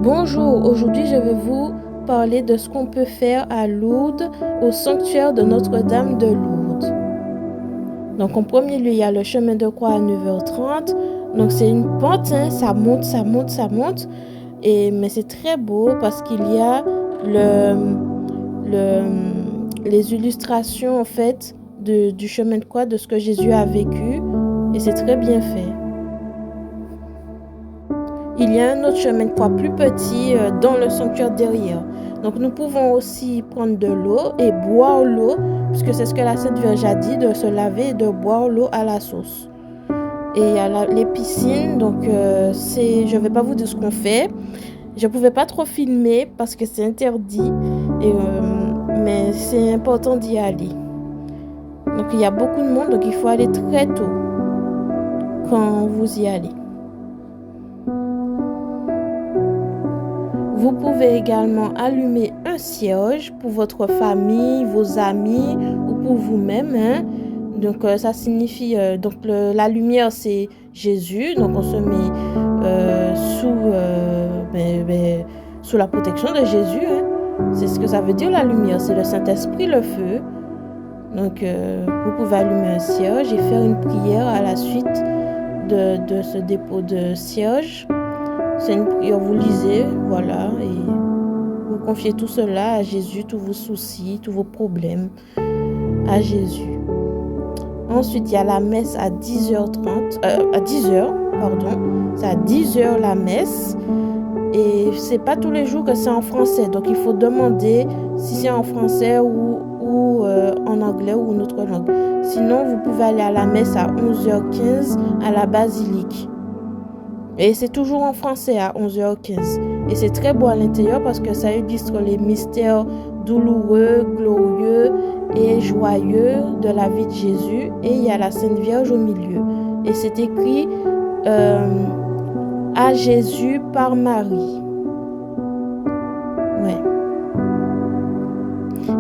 Bonjour, aujourd'hui je vais vous parler de ce qu'on peut faire à Lourdes, au sanctuaire de Notre-Dame de Lourdes. Donc en premier lieu, il y a le chemin de croix à 9h30. Donc c'est une pente, ça monte, mais c'est très beau parce qu'il y a les illustrations en fait du chemin de croix, de ce que Jésus a vécu, et c'est très bien fait. Il y a un autre chemin de croix plus petit dans le sanctuaire derrière. Donc nous pouvons aussi prendre de l'eau et boire l'eau, puisque c'est ce que la Sainte Vierge a dit, de se laver et de boire l'eau à la sauce. Et il y a les piscines, donc je ne vais pas vous dire ce qu'on fait. Je ne pouvais pas trop filmer parce que c'est interdit, mais c'est important d'y aller. Donc il y a beaucoup de monde, donc il faut aller très tôt quand vous y allez. Vous pouvez également allumer un cierge pour votre famille, vos amis ou pour vous-même. Donc ça signifie, la lumière c'est Jésus, donc on se met sous la protection de Jésus. C'est ce que ça veut dire la lumière, c'est le Saint-Esprit, le feu. Donc vous pouvez allumer un cierge et faire une prière à la suite de ce dépôt de cierge. C'est une prière, vous lisez, voilà, et vous confiez tout cela à Jésus, tous vos soucis, tous vos problèmes, à Jésus. Ensuite, il y a la messe à 10h30, c'est à 10h la messe, et c'est pas tous les jours que c'est en français, donc il faut demander si c'est en français ou en anglais ou une autre langue. Sinon, vous pouvez aller à la messe à 11h15 à la basilique. Et c'est toujours en français à 11h15. Et c'est très beau à l'intérieur parce que ça illustre les mystères douloureux, glorieux et joyeux de la vie de Jésus. Et il y a la Sainte Vierge au milieu. Et c'est écrit à Jésus par Marie. Ouais.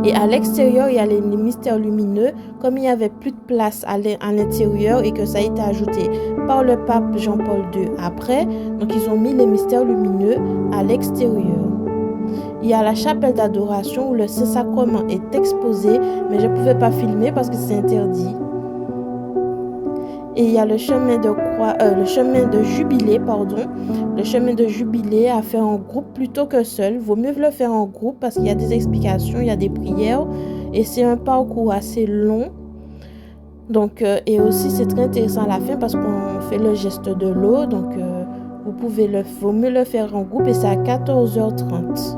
Et à l'extérieur, il y a les mystères lumineux. Comme il n'y avait plus de place à l'intérieur et que ça a été ajouté par le pape Jean-Paul II après, donc ils ont mis les mystères lumineux à l'extérieur. Il y a la chapelle d'adoration où le Saint-Sacrement est exposé, mais je ne pouvais pas filmer parce que c'est interdit. Et il y a le chemin de jubilé, Le chemin de jubilé à faire en groupe plutôt que seul. Vaut mieux le faire en groupe parce qu'il y a des explications, il y a des prières et c'est un parcours assez long. Donc, et aussi c'est très intéressant à la fin parce qu'on fait le geste de l'eau. Donc, vaut mieux le faire en groupe et c'est à 14h30.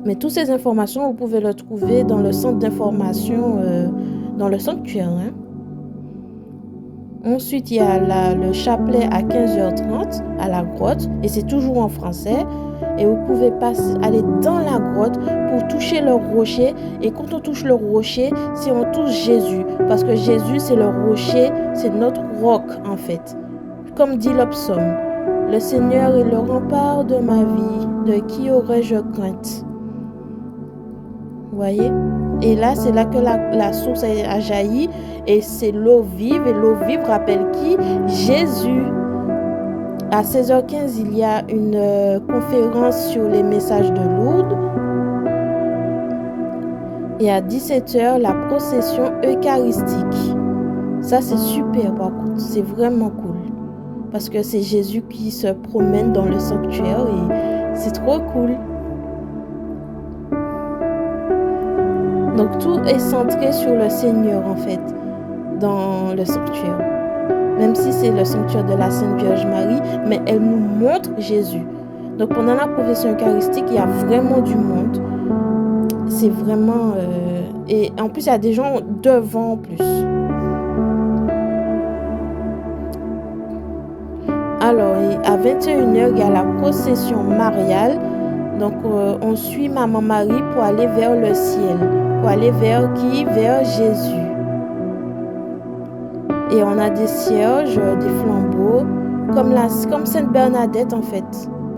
Mais toutes ces informations, vous pouvez les trouver dans le centre d'information, dans le sanctuaire. Ensuite, il y a le chapelet à 15h30 à la grotte et c'est toujours en français. Et vous pouvez aller dans la grotte pour toucher le rocher. Et quand on touche le rocher, c'est on touche Jésus. Parce que Jésus, c'est le rocher, c'est notre roc en fait. Comme dit le psaume, le Seigneur est le rempart de ma vie, de qui aurais-je crainte? Vous voyez? Et là, c'est là que la source a jailli et c'est l'eau vive. Et l'eau vive rappelle qui? Jésus. À 16h15, il y a une conférence sur les messages de Lourdes. Et à 17h, la procession eucharistique. Ça, c'est super par contre. C'est vraiment cool. Parce que c'est Jésus qui se promène dans le sanctuaire et c'est trop cool. Donc tout est centré sur le Seigneur en fait, dans le sanctuaire. Même si c'est le sanctuaire de la Sainte Vierge Marie, mais elle nous montre Jésus. Donc pendant la profession eucharistique, il y a vraiment du monde. C'est vraiment... et en plus, il y a des gens devant en plus. Alors, à 21h, il y a la procession mariale. Donc, on suit Maman Marie pour aller vers le ciel. Pour aller vers qui? Vers Jésus. Et on a des cierges, des flambeaux, comme Sainte Bernadette en fait.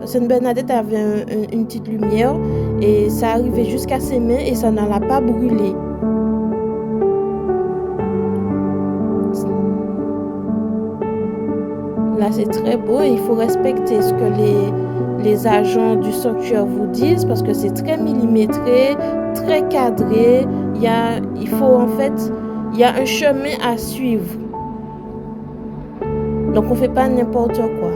Sainte Bernadette avait une petite lumière et ça arrivait jusqu'à ses mains et ça n'en a pas brûlé. Là, c'est très beau et il faut respecter ce que les agents du sanctuaire vous disent parce que c'est très millimétré, très cadré. Il y a un chemin à suivre. Donc, on ne fait pas n'importe quoi.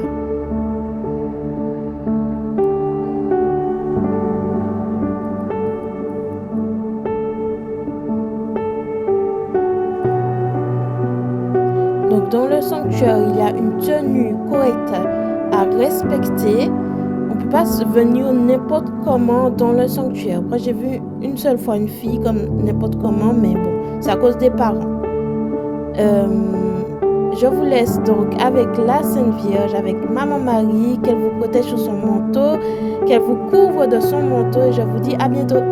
Donc, dans le sanctuaire, il y a une tenue correcte à respecter. On ne peut pas venir n'importe comment dans le sanctuaire. Moi, j'ai vu une seule fois une fille comme n'importe comment, mais bon, c'est à cause des parents. Je vous laisse donc avec la Sainte Vierge, avec Maman Marie, qu'elle vous protège sous son manteau, qu'elle vous couvre de son manteau et je vous dis à bientôt.